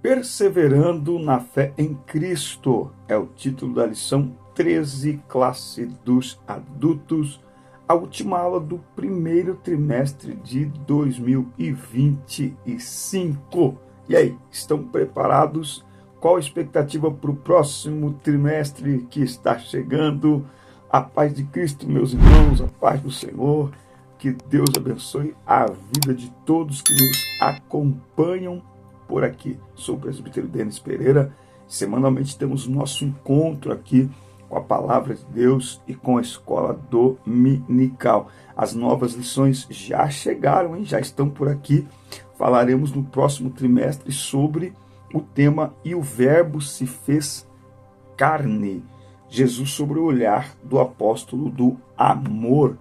Perseverando na fé em Cristo é o título da lição 13, classe dos adultos, a última aula do primeiro trimestre de 2025. E aí, estão preparados? Qual a expectativa para o próximo trimestre que está chegando? A paz de Cristo, meus irmãos, a paz do Senhor. Que Deus abençoe a vida de todos que nos acompanham por aqui. Sou o presbítero Denis Pereira. Semanalmente temos nosso encontro aqui com a palavra de Deus e com a escola dominical. As novas lições já chegaram, hein? Já estão por aqui. Falaremos no próximo trimestre sobre o tema "E o Verbo se fez carne". Jesus sobre o olhar do apóstolo do amor.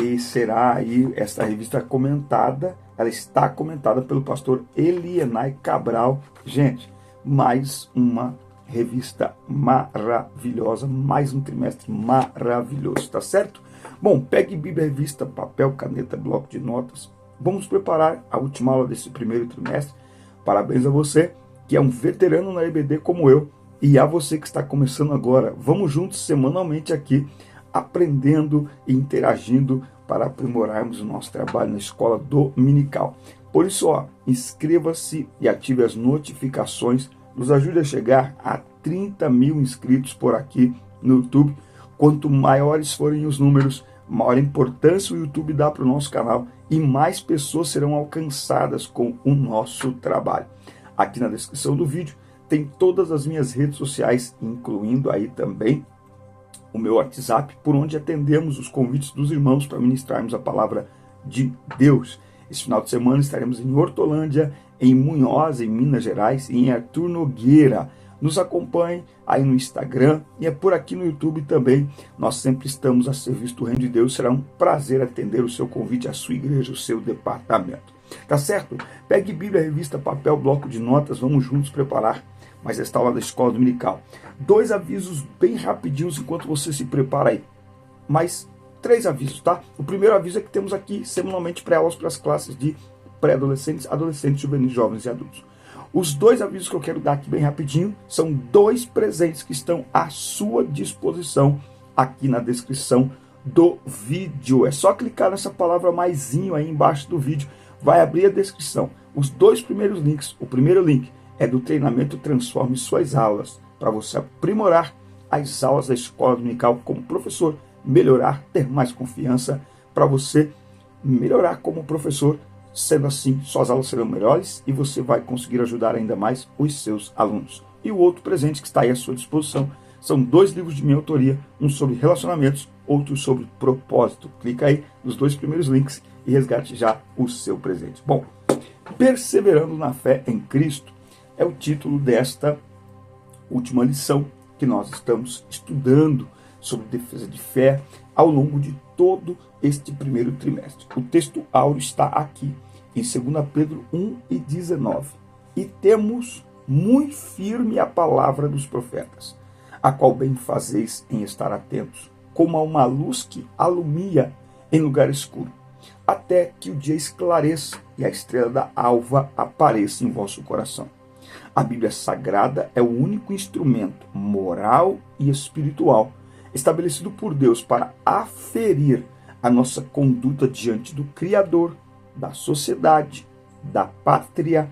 E será aí esta revista comentada, ela está comentada pelo pastor Elienay Cabral. Gente, mais uma revista maravilhosa, mais um trimestre maravilhoso, tá certo? Bom, pegue Bíblia, revista, papel, caneta, bloco de notas. Vamos preparar a última aula desse primeiro trimestre. Parabéns a você, que é um veterano na EBD como eu, e a você que está começando agora. Vamos juntos semanalmente aqui, aprendendo e interagindo para aprimorarmos o nosso trabalho na escola dominical. Por isso, inscreva-se e ative as notificações. Nos ajude a chegar a 30 mil inscritos por aqui no YouTube. Quanto maiores forem os números, maior importância o YouTube dá para o nosso canal e mais pessoas serão alcançadas com o nosso trabalho. Aqui na descrição do vídeo tem todas as minhas redes sociais, incluindo aí também o meu WhatsApp, por onde atendemos os convites dos irmãos para ministrarmos a palavra de Deus. Esse final de semana estaremos em Hortolândia, em Munhoz, em Minas Gerais, e em Arthur Nogueira. Nos acompanhe aí no Instagram e é por aqui no YouTube também. Nós sempre estamos a serviço do Reino de Deus. Será um prazer atender o seu convite, a sua igreja, o seu departamento. Tá certo? Pegue Bíblia, revista, papel, bloco de notas. Vamos juntos preparar mais esta aula da escola dominical. 2 avisos bem rapidinhos enquanto você se prepara aí. Mais 3 avisos, tá? O primeiro aviso é que temos aqui semanalmente pré-aulas para as classes de pré-adolescentes, adolescentes, juvenis, jovens e adultos. Os 2 avisos que eu quero dar aqui bem rapidinho são 2 presentes que estão à sua disposição aqui na descrição do vídeo. É só clicar nessa palavra "maisinho" aí embaixo do vídeo. Vai abrir a descrição. Os 2 primeiros links. O primeiro link é do treinamento Transforme Suas Aulas, para você aprimorar as aulas da escola dominical como professor, melhorar, ter mais confiança, para você melhorar como professor. Sendo assim, suas aulas serão melhores e você vai conseguir ajudar ainda mais os seus alunos. E o outro presente que está aí à sua disposição são 2 livros de minha autoria, um sobre relacionamentos, outro sobre propósito. Clica aí nos 2 primeiros links e resgate já o seu presente. Bom, perseverando na fé em Cristo é o título desta última lição que nós estamos estudando sobre defesa de fé ao longo de todo este primeiro trimestre. O texto áureo está aqui em 2 Pedro 1:19. E temos muito firme a palavra dos profetas, a qual bem fazeis em estar atentos, como a uma luz que alumia em lugar escuro, até que o dia esclareça e a estrela da alva apareça em vosso coração. A Bíblia Sagrada é o único instrumento moral e espiritual estabelecido por Deus para aferir a nossa conduta diante do Criador, da sociedade, da pátria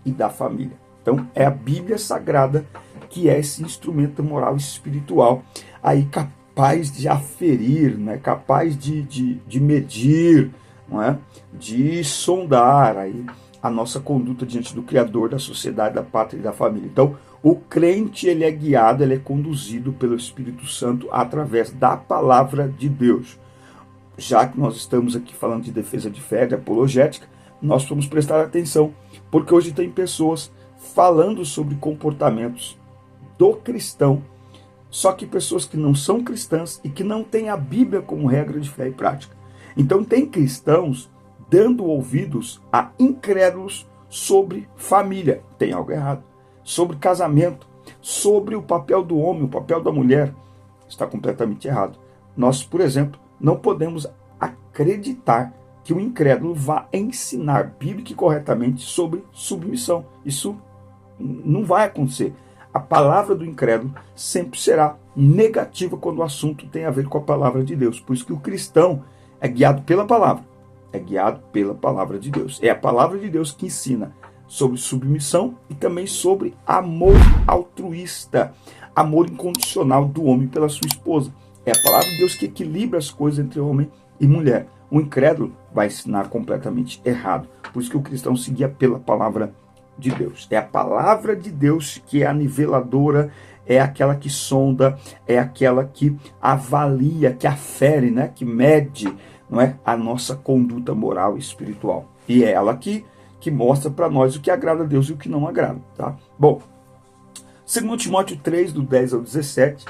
e da família. Então, é a Bíblia Sagrada que é esse instrumento moral e espiritual aí capaz de aferir, né? Capaz de medir, não é? De sondar aí a nossa conduta diante do Criador, da sociedade, da pátria e da família. Então, o crente, ele é guiado, ele é conduzido pelo Espírito Santo através da palavra de Deus. Já que nós estamos aqui falando de defesa de fé, de apologética, nós vamos prestar atenção, porque hoje tem pessoas falando sobre comportamentos do cristão, só que pessoas que não são cristãs e que não têm a Bíblia como regra de fé e prática. Então, tem cristãos dando ouvidos a incrédulos sobre família. Tem algo errado. Sobre casamento, sobre o papel do homem, o papel da mulher. Está completamente errado. Nós, por exemplo, não podemos acreditar que o incrédulo vá ensinar bíblica e corretamente sobre submissão. Isso Não vai acontecer. A palavra do incrédulo sempre será negativa quando o assunto tem a ver com a palavra de Deus. Por isso que o cristão é guiado pela palavra. É guiado pela palavra de Deus. É a palavra de Deus que ensina sobre submissão e também sobre amor altruísta, amor incondicional do homem pela sua esposa. É a palavra de Deus que equilibra as coisas entre homem e mulher. O incrédulo vai ensinar completamente errado. Por isso que o cristão se guia pela palavra de Deus. É a palavra de Deus que é a niveladora, é aquela que sonda, é aquela que avalia, que afere, né? Que mede, não é? A nossa conduta moral e espiritual. E é ela que mostra para nós o que agrada a Deus e o que não agrada. Tá? Bom, 2 Timóteo 3, do 10 ao 17,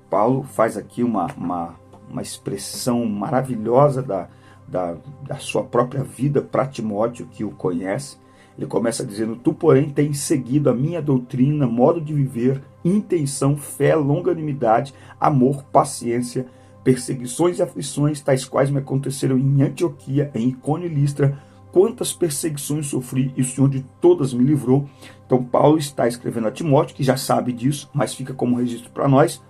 Paulo faz aqui uma expressão maravilhosa da sua própria vida para Timóteo, que o conhece. Ele começa dizendo: tu, porém, tens seguido a minha doutrina, modo de viver, intenção, fé, longanimidade, amor, paciência, perseguições e aflições, tais quais me aconteceram em Antioquia, em Icônio e Listra. Quantas perseguições sofri e o Senhor de todas me livrou. Então Paulo está escrevendo a Timóteo, que já sabe disso, mas fica como registro para nós,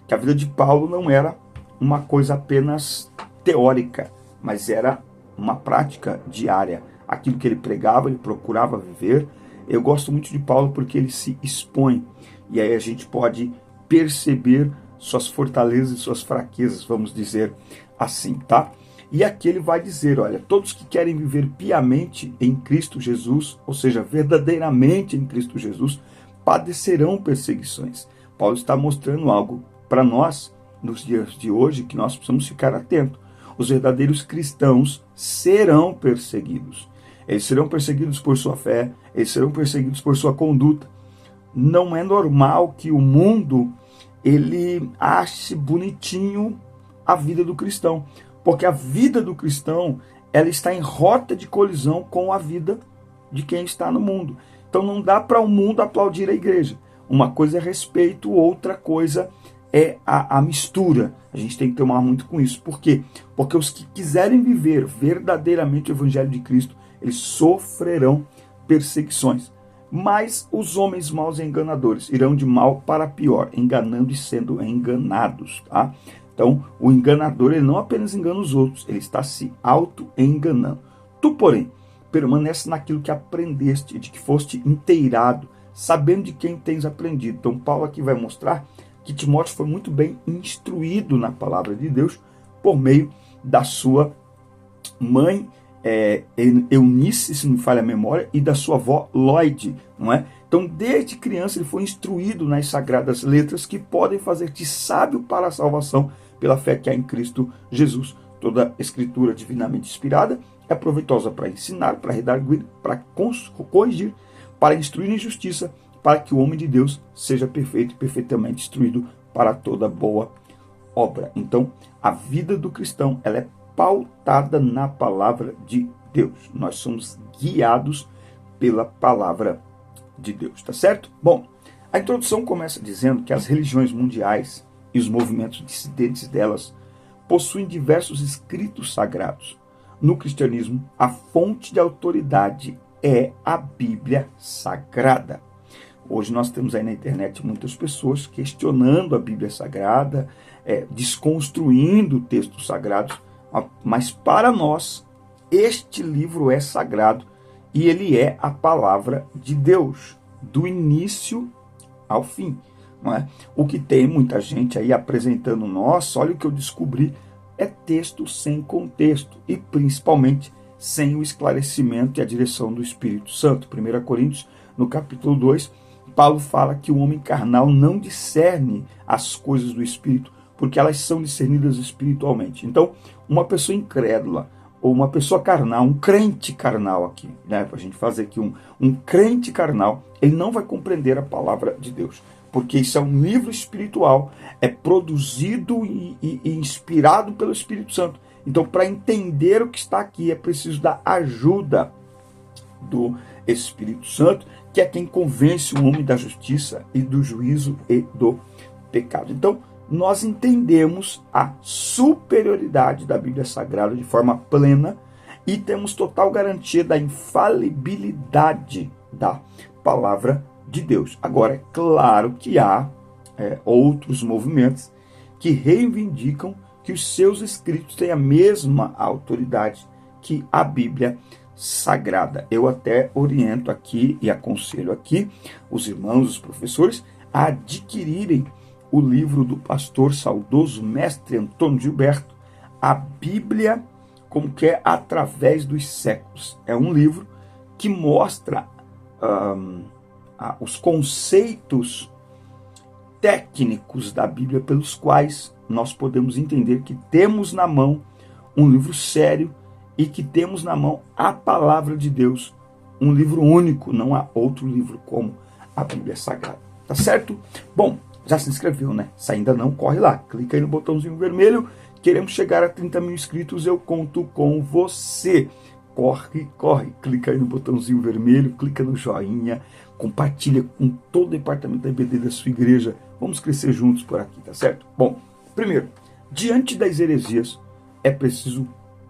que a vida de Paulo não era uma coisa apenas teórica, mas era uma prática diária. Aquilo que ele pregava, ele procurava viver. Eu gosto muito de Paulo porque ele se expõe. E aí a gente pode perceber suas fortalezas e suas fraquezas, vamos dizer assim, tá? E aqui ele vai dizer, olha, todos que querem viver piamente em Cristo Jesus, ou seja, verdadeiramente em Cristo Jesus, padecerão perseguições. Paulo está mostrando algo para nós, nos dias de hoje, que nós precisamos ficar atentos. Os verdadeiros cristãos serão perseguidos. Eles serão perseguidos por sua fé, eles serão perseguidos por sua conduta. Não é normal que o mundo ele ache bonitinho a vida do cristão, porque a vida do cristão ela está em rota de colisão com a vida de quem está no mundo. Então não dá para o mundo aplaudir a igreja. Uma coisa é respeito, outra coisa é a mistura. A gente tem que tomar muito com isso. Por quê? Porque os que quiserem viver verdadeiramente o evangelho de Cristo, eles sofrerão perseguições. Mas os homens maus e enganadores irão de mal para pior, enganando e sendo enganados. Tá? Então, o enganador ele não apenas engana os outros, ele está se auto-enganando. Tu, porém, permanece naquilo que aprendeste, de que foste inteirado, sabendo de quem tens aprendido. Então, Paulo aqui vai mostrar que Timóteo foi muito bem instruído na palavra de Deus por meio da sua mãe Eunice, se não me falha a memória, e da sua avó Lloyd, não é? Então, desde criança ele foi instruído nas sagradas letras que podem fazer-te sábio para a salvação pela fé que há em Cristo Jesus. Toda escritura divinamente inspirada é proveitosa para ensinar, para redarguir, para corrigir, para instruir em justiça, para que o homem de Deus seja perfeito e perfeitamente instruído para toda boa obra. Então, a vida do cristão ela é pautada na palavra de Deus. Nós somos guiados pela palavra de Deus, tá certo? Bom, a introdução começa dizendo que as religiões mundiais e os movimentos dissidentes delas possuem diversos escritos sagrados. No cristianismo, a fonte de autoridade é a Bíblia Sagrada. Hoje nós temos aí na internet muitas pessoas questionando a Bíblia Sagrada, desconstruindo textos sagrados, mas para nós este livro é sagrado e ele é a palavra de Deus, do início ao fim. Não é? O que tem muita gente aí apresentando, nossa, olha o que eu descobri, é texto sem contexto e principalmente sem o esclarecimento e a direção do Espírito Santo. 1 Coríntios, no capítulo 2, Paulo fala que o homem carnal não discerne as coisas do Espírito, porque elas são discernidas espiritualmente. Então, uma pessoa incrédula, ou uma pessoa carnal, um crente carnal aqui, né, para a gente fazer aqui um crente carnal, ele não vai compreender a palavra de Deus, porque isso é um livro espiritual, é produzido e inspirado pelo Espírito Santo. Então, para entender o que está aqui, é preciso da ajuda do Espírito Santo, que é quem convence o homem da justiça e do juízo e do pecado. Então, nós entendemos a superioridade da Bíblia Sagrada de forma plena e temos total garantia da infalibilidade da palavra de Deus. Agora, é claro que há outros movimentos que reivindicam que os seus escritos têm a mesma autoridade que a Bíblia Sagrada. Eu até oriento aqui e aconselho aqui os irmãos, os professores, a adquirirem o livro do pastor saudoso mestre Antônio Gilberto, A Bíblia como que é através dos séculos. É um livro que mostra os conceitos técnicos da Bíblia pelos quais nós podemos entender que temos na mão um livro sério e que temos na mão a palavra de Deus, um livro único, não há outro livro como a Bíblia Sagrada. Tá certo? Bom, já se inscreveu, né? Se ainda não, corre lá, clica aí no botãozinho vermelho. Queremos chegar a 30 mil inscritos, eu conto com você. Corre, corre, clica aí no botãozinho vermelho, clica no joinha, compartilha com todo o departamento da EBD da sua igreja. Vamos crescer juntos por aqui, tá certo? Bom, primeiro, diante das heresias, é preciso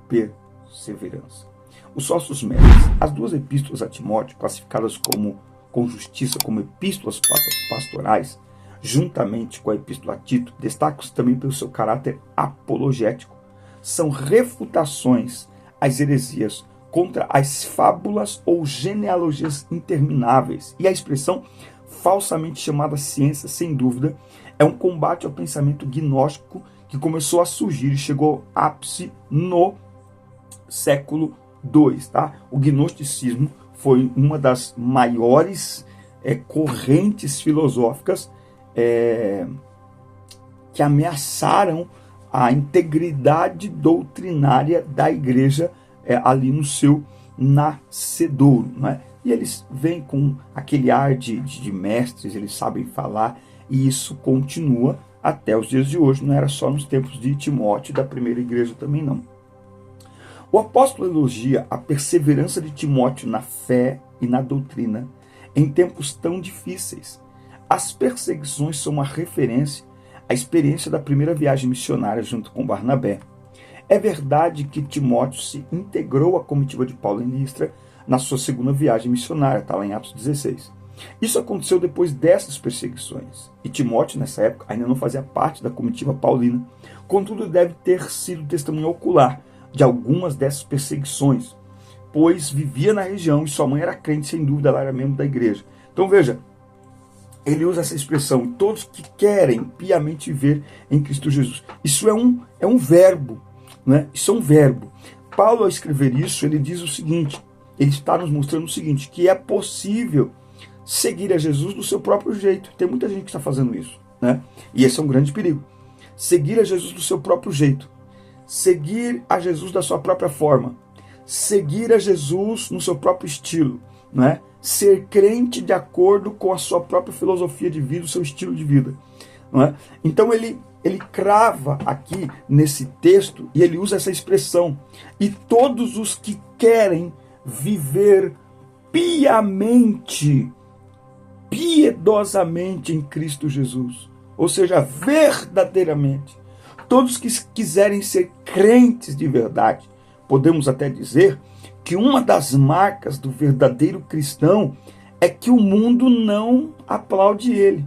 perseverança. Os sócios médios, as duas epístolas a Timóteo, classificadas com justiça como epístolas pastorais, juntamente com a epístola a Tito, destacam-se também pelo seu caráter apologético. São refutações às heresias contra as fábulas ou genealogias intermináveis. E a expressão falsamente chamada ciência, sem dúvida, é um combate ao pensamento gnóstico que começou a surgir e chegou ao ápice no século II. Tá? O gnosticismo foi uma das maiores correntes filosóficas que ameaçaram a integridade doutrinária da igreja ali no seu nascedouro, né? E eles vêm com aquele ar de mestres, eles sabem falar, e isso continua até os dias de hoje, não era só nos tempos de Timóteo e da primeira igreja também não. O apóstolo elogia a perseverança de Timóteo na fé e na doutrina em tempos tão difíceis. As perseguições são uma referência à experiência da primeira viagem missionária junto com Barnabé. É verdade que Timóteo se integrou à comitiva de Paulo em Listra na sua segunda viagem missionária, está lá em Atos 16. Isso aconteceu depois dessas perseguições. E Timóteo, nessa época, ainda não fazia parte da comitiva paulina. Contudo, deve ter sido testemunha ocular de algumas dessas perseguições, pois vivia na região e sua mãe era crente, sem dúvida, ela era membro da igreja. Então veja, ele usa essa expressão, todos que querem piamente viver em Cristo Jesus. Isso é um verbo, né? Isso é um verbo. Paulo, ao escrever isso, ele diz o seguinte, ele está nos mostrando o seguinte, que é possível seguir a Jesus do seu próprio jeito. Tem muita gente que está fazendo isso, né? E esse é um grande perigo. Seguir a Jesus do seu próprio jeito. Seguir a Jesus da sua própria forma. Seguir a Jesus no seu próprio estilo, né? Ser crente de acordo com a sua própria filosofia de vida, o seu estilo de vida. Não é? Então ele crava aqui nesse texto e ele usa essa expressão. E todos os que querem viver piedosamente em Cristo Jesus, ou seja, verdadeiramente, todos que quiserem ser crentes de verdade, podemos até dizer que uma das marcas do verdadeiro cristão é que o mundo não aplaude ele.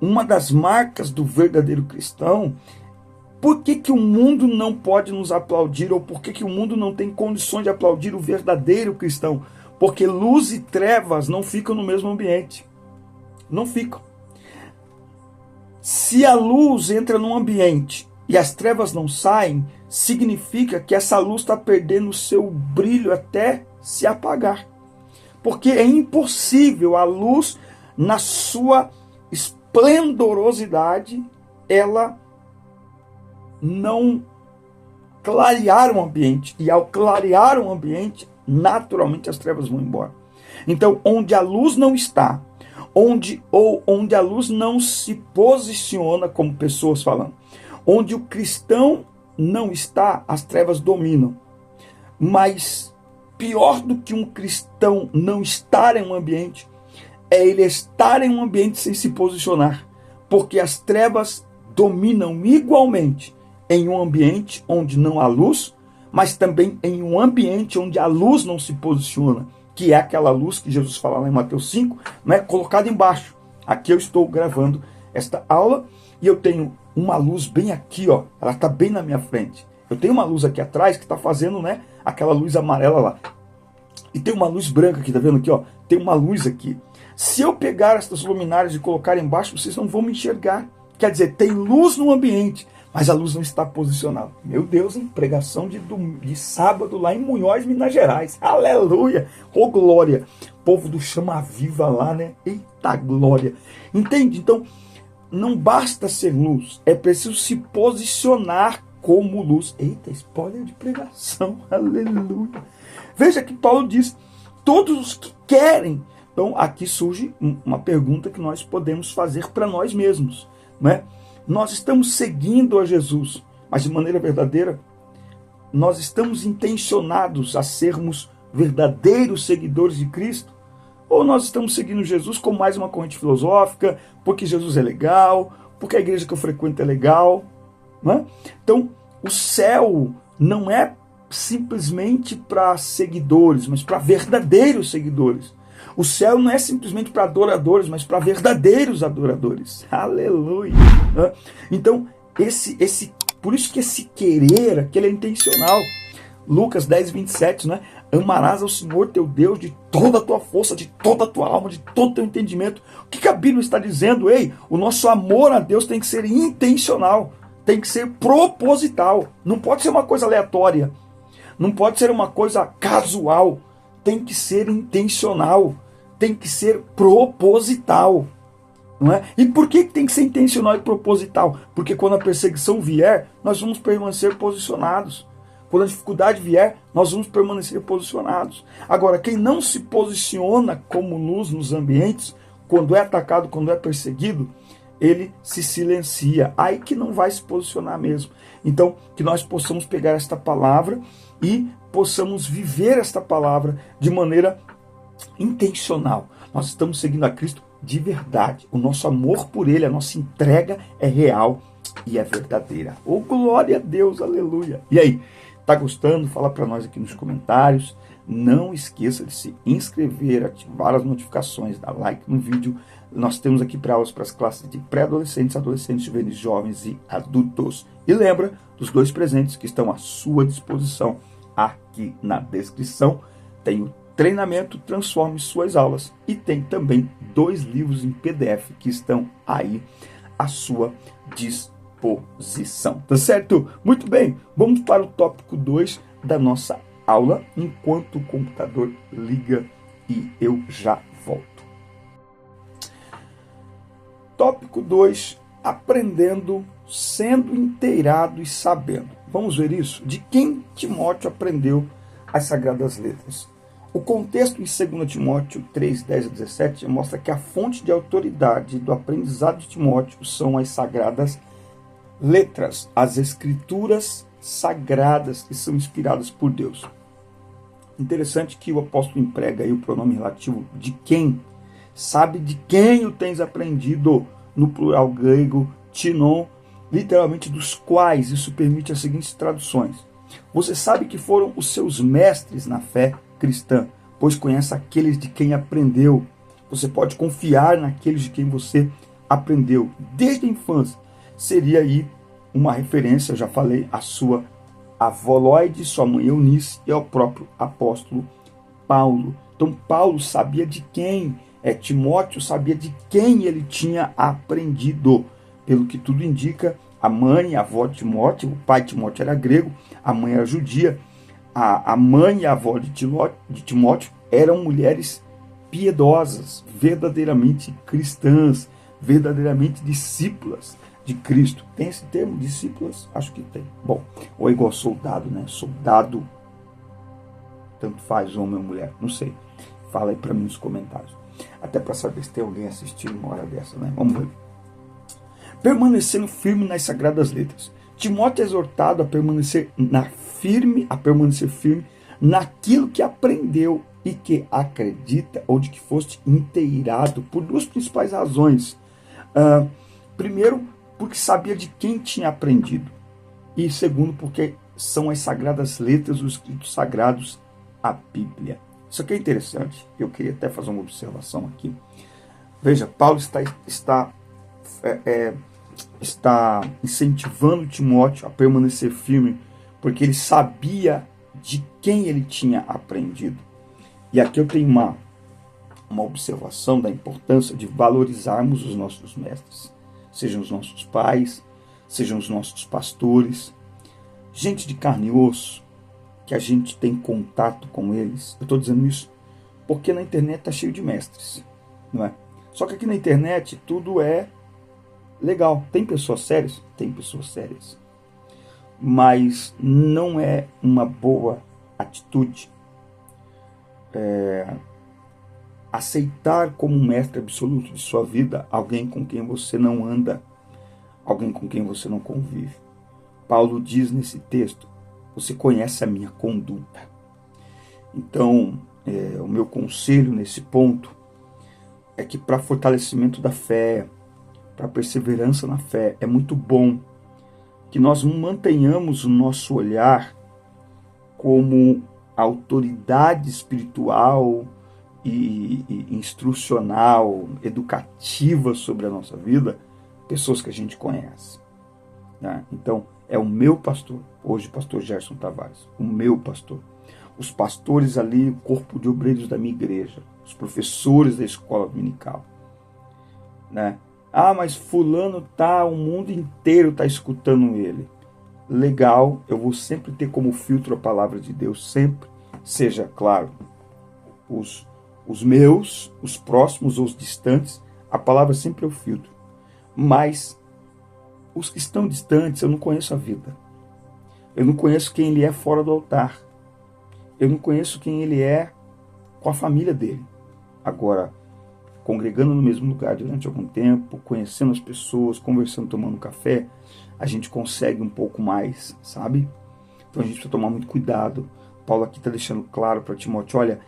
Uma das marcas do verdadeiro cristão, por que o mundo não pode nos aplaudir, ou por que o mundo não tem condições de aplaudir o verdadeiro cristão? Porque luz e trevas não ficam no mesmo ambiente. Não ficam. Se a luz entra num ambiente e as trevas não saem, significa que essa luz está perdendo o seu brilho até se apagar. Porque é impossível a luz, na sua esplendorosidade, ela não clarear o ambiente. E ao clarear o ambiente, naturalmente as trevas vão embora. Então, onde a luz não está, onde a luz não se posiciona, como pessoas falando, onde o cristão não está, as trevas dominam. Mas pior do que um cristão não estar em um ambiente, é ele estar em um ambiente sem se posicionar. Porque as trevas dominam igualmente em um ambiente onde não há luz, mas também em um ambiente onde a luz não se posiciona, que é aquela luz que Jesus fala lá em Mateus 5, né, colocada embaixo. Aqui eu estou gravando esta aula e eu tenho uma luz bem aqui, ó, ela está bem na minha frente. Eu tenho uma luz aqui atrás que está fazendo, né, aquela luz amarela lá. E tem uma luz branca aqui, tá vendo aqui, ó? Tem uma luz aqui. Se eu pegar essas luminárias e colocar embaixo, vocês não vão me enxergar. Quer dizer, tem luz no ambiente, mas a luz não está posicionada. Meu Deus, hein? Pregação de sábado lá em Munhoz, Minas Gerais. Aleluia! Ô glória! Povo do Chama Viva lá, né? Eita glória! Entende? Então, não basta ser luz, é preciso se posicionar como luz. Eita, spoiler de pregação. Aleluia! Veja que Paulo diz, todos os que querem. Então, aqui surge uma pergunta que nós podemos fazer para nós mesmos, né? Nós estamos seguindo a Jesus, mas de maneira verdadeira, nós estamos intencionados a sermos verdadeiros seguidores de Cristo? Ou nós estamos seguindo Jesus como mais uma corrente filosófica, porque Jesus é legal, porque a igreja que eu frequento é legal, né? Então, o céu não é simplesmente para seguidores, mas para verdadeiros seguidores. O céu não é simplesmente para adoradores, mas para verdadeiros adoradores. Aleluia! Então, por isso que esse querer, aquele é intencional. Lucas 10, 27, né? Amarás ao Senhor teu Deus de toda a tua força, de toda a tua alma, de todo o teu entendimento. O que a Bíblia está dizendo? Ei, o nosso amor a Deus tem que ser intencional, tem que ser proposital. Não pode ser uma coisa aleatória. Não pode ser uma coisa casual, tem que ser intencional, tem que ser proposital. Não é? E por que tem que ser intencional e proposital? Porque quando a perseguição vier, nós vamos permanecer posicionados. Quando a dificuldade vier, nós vamos permanecer posicionados. Agora, quem não se posiciona como luz nos ambientes, quando é atacado, quando é perseguido, ele se silencia. Aí que não vai se posicionar mesmo. Então, que nós possamos pegar esta palavra e possamos viver esta palavra de maneira intencional. Nós estamos seguindo a Cristo de verdade. O nosso amor por Ele, a nossa entrega é real e é verdadeira. Oh, glória a Deus, aleluia. E aí, tá gostando? Fala para nós aqui nos comentários. Não esqueça de se inscrever, ativar as notificações, dar like no vídeo. Nós temos aqui para aulas para as classes de pré-adolescentes, adolescentes, juvenis, jovens e adultos. E lembra dos 2 presentes que estão à sua disposição aqui na descrição. Tem o treinamento Transforme Suas Aulas e tem também 2 livros em PDF que estão aí à sua disposição. Tá certo? Muito bem, vamos para o tópico 2 da nossa aula, enquanto o computador liga e eu já volto. Tópico 2, aprendendo, sendo inteirado e sabendo. Vamos ver isso? De quem Timóteo aprendeu as Sagradas Letras? O contexto em 2 Timóteo 3, 10 a 17 mostra que a fonte de autoridade do aprendizado de Timóteo são as Sagradas Letras, as Escrituras Sagradas que são inspiradas por Deus. Interessante que o apóstolo emprega aí o pronome relativo de quem. Sabe de quem o tens aprendido, no plural grego, tinon, literalmente dos quais. Isso permite as seguintes traduções. Você sabe que foram os seus mestres na fé cristã, pois conhece aqueles de quem aprendeu. Você pode confiar naqueles de quem você aprendeu desde a infância. Seria aí uma referência, já falei, à sua avó Loide, sua mãe Eunice e ao próprio apóstolo Paulo. Então Paulo sabia de quem, Timóteo sabia de quem ele tinha aprendido. Pelo que tudo indica, a mãe e a avó de Timóteo, o pai de Timóteo era grego, a mãe era judia, a mãe e a avó de Timóteo eram mulheres piedosas, verdadeiramente cristãs, verdadeiramente discípulas de Cristo. Tem esse termo, discípulas? Acho que tem. Bom, ou é igual soldado, né? Soldado, tanto faz homem ou mulher, não sei. Fala aí para mim nos comentários. Até para saber se tem alguém assistindo uma hora dessa, né? Vamos ver. Permanecendo firme nas Sagradas Letras. Timóteo é exortado a permanecer firme naquilo que aprendeu e que acredita, ou de que foste inteirado, por 2 principais razões. Primeiro, porque sabia de quem tinha aprendido. E segundo, porque são as Sagradas Letras, os escritos sagrados, a Bíblia. Isso aqui é interessante, eu queria até fazer uma observação aqui. Veja, Paulo está incentivando Timóteo a permanecer firme, porque ele sabia de quem ele tinha aprendido. E aqui eu tenho uma observação da importância de valorizarmos os nossos mestres, sejam os nossos pais, sejam os nossos pastores, gente de carne e osso, que a gente tem contato com eles. Eu estou dizendo isso porque na internet está cheio de mestres, não é? Só que aqui na internet tudo é legal. Tem pessoas sérias? Tem pessoas sérias. Mas não é uma boa atitude aceitar como um mestre absoluto de sua vida alguém com quem você não anda, alguém com quem você não convive. Paulo diz nesse texto: você conhece a minha conduta. Então, o meu conselho nesse ponto é que para fortalecimento da fé, para perseverança na fé, é muito bom que nós mantenhamos o nosso olhar como autoridade espiritual e instrucional, educativa sobre a nossa vida, pessoas que a gente conhece, né? Então, é o meu pastor, hoje pastor Gerson Tavares, o meu pastor. Os pastores ali, o corpo de obreiros da minha igreja, os professores da escola dominical, né? Ah, mas fulano o mundo inteiro está escutando ele. Legal, eu vou sempre ter como filtro a palavra de Deus, sempre. Seja, claro, os meus, os próximos ou os distantes, a palavra sempre é o filtro. Mas os que estão distantes, eu não conheço a vida. Eu não conheço quem ele é fora do altar. Eu não conheço quem ele é com a família dele. Agora, congregando no mesmo lugar durante algum tempo, conhecendo as pessoas, conversando, tomando café, a gente consegue um pouco mais, sabe? Então a gente precisa tomar muito cuidado. Paulo aqui está deixando claro para Timóteo: olha,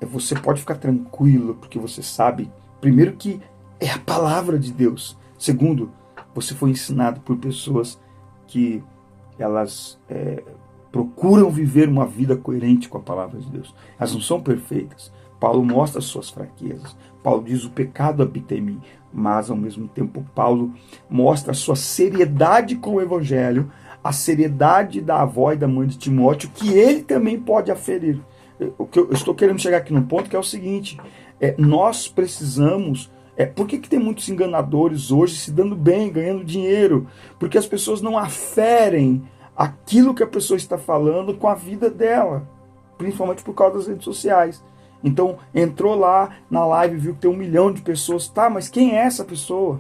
você pode ficar tranquilo, porque você sabe, primeiro, que é a palavra de Deus. Segundo, você foi ensinado por pessoas que elas procuram viver uma vida coerente com a palavra de Deus. Elas não são perfeitas. Paulo mostra as suas fraquezas. Paulo diz: o pecado habita em mim. Mas, ao mesmo tempo, Paulo mostra a sua seriedade com o evangelho, a seriedade da avó e da mãe de Timóteo, que ele também pode aferir. O que eu estou querendo chegar aqui no ponto que é o seguinte: nós precisamos... por que tem muitos enganadores hoje se dando bem, ganhando dinheiro? Porque as pessoas não aferem aquilo que a pessoa está falando com a vida dela, principalmente por causa das redes sociais. Então, entrou lá na live, viu que tem 1 milhão de pessoas. Tá, mas quem é essa pessoa?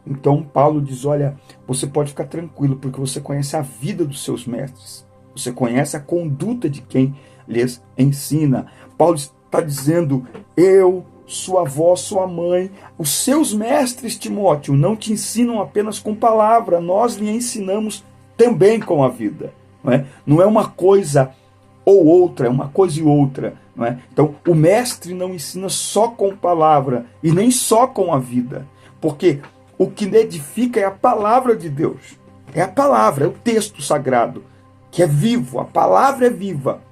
Então, Paulo diz: olha, você pode ficar tranquilo, porque você conhece a vida dos seus mestres. Você conhece a conduta de quem lhes ensina. Paulo está dizendo: eu, sua avó, sua mãe, os seus mestres, Timóteo, não te ensinam apenas com palavra, nós lhe ensinamos também com a vida. Não é uma coisa ou outra, é uma coisa e outra, não é? Então, o mestre não ensina só com palavra e nem só com a vida, porque o que edifica é a palavra de Deus, é a palavra, é o texto sagrado, que é vivo, a palavra é viva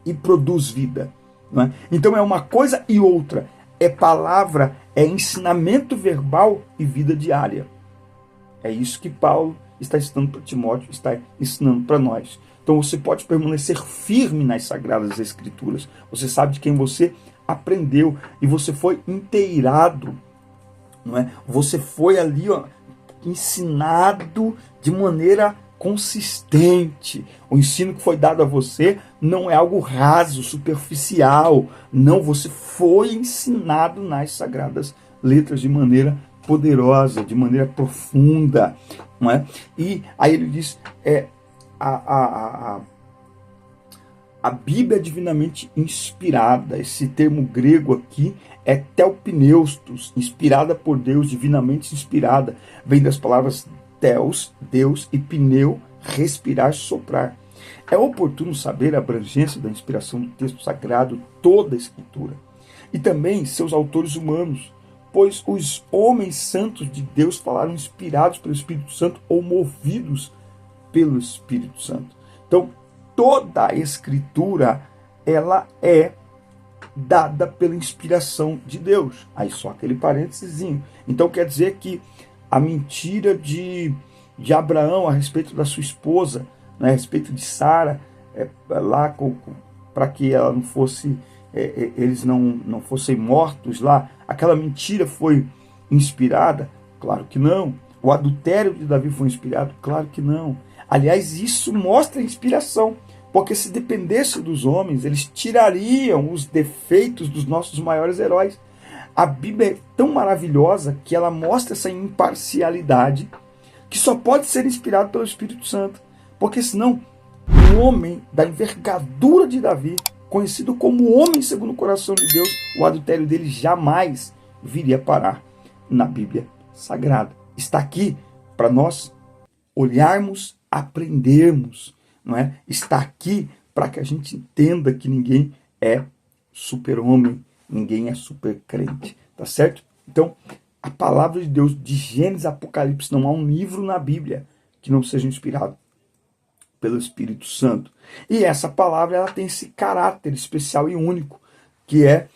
e produz vida, não é? Então, é uma coisa e outra, é palavra, é ensinamento verbal e vida diária. É isso que Paulo está ensinando para Timóteo, está ensinando para nós. Então você pode permanecer firme nas Sagradas Escrituras. Você sabe de quem você aprendeu e você foi inteirado, não é? Você foi ali, ensinado de maneira consistente. O ensino que foi dado a você não é algo raso, superficial. Não, você foi ensinado nas Sagradas Letras de maneira poderosa, de maneira profunda, não é? E aí ele diz... A Bíblia é divinamente inspirada. Esse termo grego aqui é theopneustos, inspirada por Deus, divinamente inspirada. Vem das palavras theos, Deus, e pneu, respirar, soprar. É oportuno saber a abrangência da inspiração do texto sagrado, toda a Escritura, e também seus autores humanos, pois os homens santos de Deus falaram inspirados pelo Espírito Santo ou movidos pelo Espírito Santo. Então, toda a Escritura ela é dada pela inspiração de Deus. Aí só aquele parênteses. Então quer dizer que a mentira de Abraão a respeito da sua esposa, né, a respeito de Sara, lá para que ela não fosse, eles não fossem mortos lá, aquela mentira foi inspirada? Claro que não. O adultério de Davi foi inspirado? Claro que não. Aliás, isso mostra a inspiração, porque se dependesse dos homens, eles tirariam os defeitos dos nossos maiores heróis. A Bíblia é tão maravilhosa que ela mostra essa imparcialidade que só pode ser inspirado pelo Espírito Santo, porque senão um homem da envergadura de Davi, conhecido como homem segundo o coração de Deus, o adultério dele jamais viria parar na Bíblia Sagrada. Está aqui para nós olharmos, aprendermos, não é? Está aqui para que a gente entenda que ninguém é super-homem, ninguém é super crente, tá certo? Então, a palavra de Deus de Gênesis a Apocalipse, não há um livro na Bíblia que não seja inspirado pelo Espírito Santo. E essa palavra, ela tem esse caráter especial e único, que é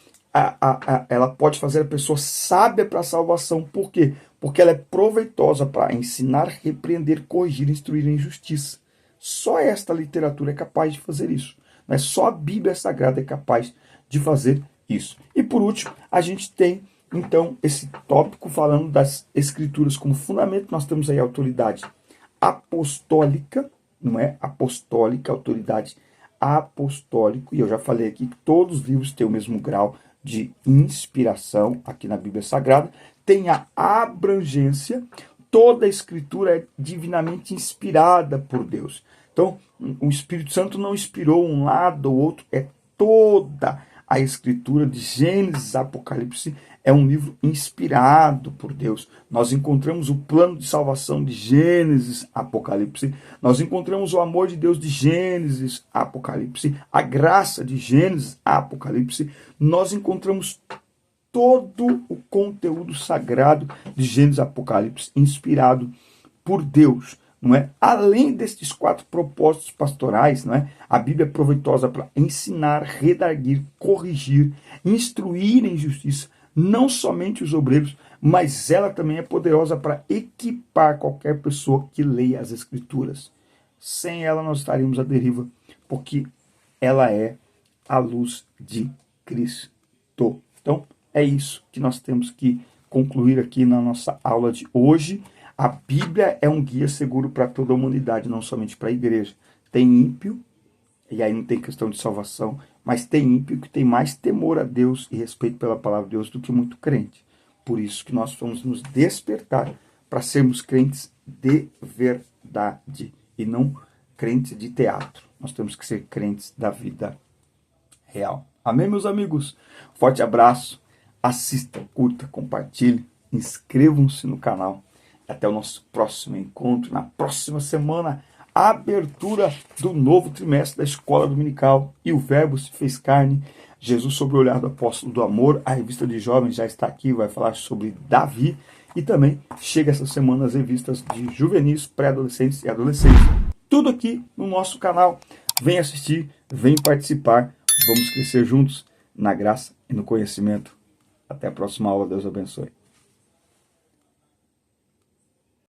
ela pode fazer a pessoa sábia para a salvação. Por quê? Porque ela é proveitosa para ensinar, repreender, corrigir, instruir em justiça. Só esta literatura é capaz de fazer isso. Não é só a Bíblia Sagrada é capaz de fazer isso. E por último, a gente tem então esse tópico falando das escrituras como fundamento. Nós temos aí a autoridade apostólica, não é? Apostólica, autoridade apostólico. E eu já falei aqui que todos os livros têm o mesmo grau de inspiração aqui na Bíblia Sagrada. Tem a abrangência. Toda a escritura é divinamente inspirada por Deus. Então, o Espírito Santo não inspirou um lado ou outro, é toda a escritura de Gênesis a Apocalipse é um livro inspirado por Deus. Nós encontramos o plano de salvação de Gênesis a Apocalipse, nós encontramos o amor de Deus de Gênesis a Apocalipse, a graça de Gênesis a Apocalipse, nós encontramos todo o conteúdo sagrado de Gênesis Apocalipse inspirado por Deus, não é? Além destes 4 propósitos pastorais, não é? A Bíblia é proveitosa para ensinar, redarguir, corrigir, instruir em justiça, não somente os obreiros, mas ela também é poderosa para equipar qualquer pessoa que leia as Escrituras. Sem ela nós estaríamos à deriva, porque ela é a luz de Cristo. Então, é isso que nós temos que concluir aqui na nossa aula de hoje. A Bíblia é um guia seguro para toda a humanidade, não somente para a igreja. Tem ímpio, e aí não tem questão de salvação, mas tem ímpio que tem mais temor a Deus e respeito pela palavra de Deus do que muito crente. Por isso que nós vamos nos despertar para sermos crentes de verdade e não crentes de teatro. Nós temos que ser crentes da vida real. Amém, meus amigos? Forte abraço. Assista, curta, compartilhe, inscrevam-se no canal. Até o nosso próximo encontro, na próxima semana, a abertura do novo trimestre da Escola Dominical. E o Verbo se fez carne, Jesus sobre o olhar do apóstolo do amor. A revista de jovens já está aqui, vai falar sobre Davi. E também chega essa semana as revistas de juvenis, pré-adolescentes e adolescentes. Tudo aqui no nosso canal. Vem assistir, vem participar. Vamos crescer juntos na graça e no conhecimento. Até a próxima aula. Deus abençoe.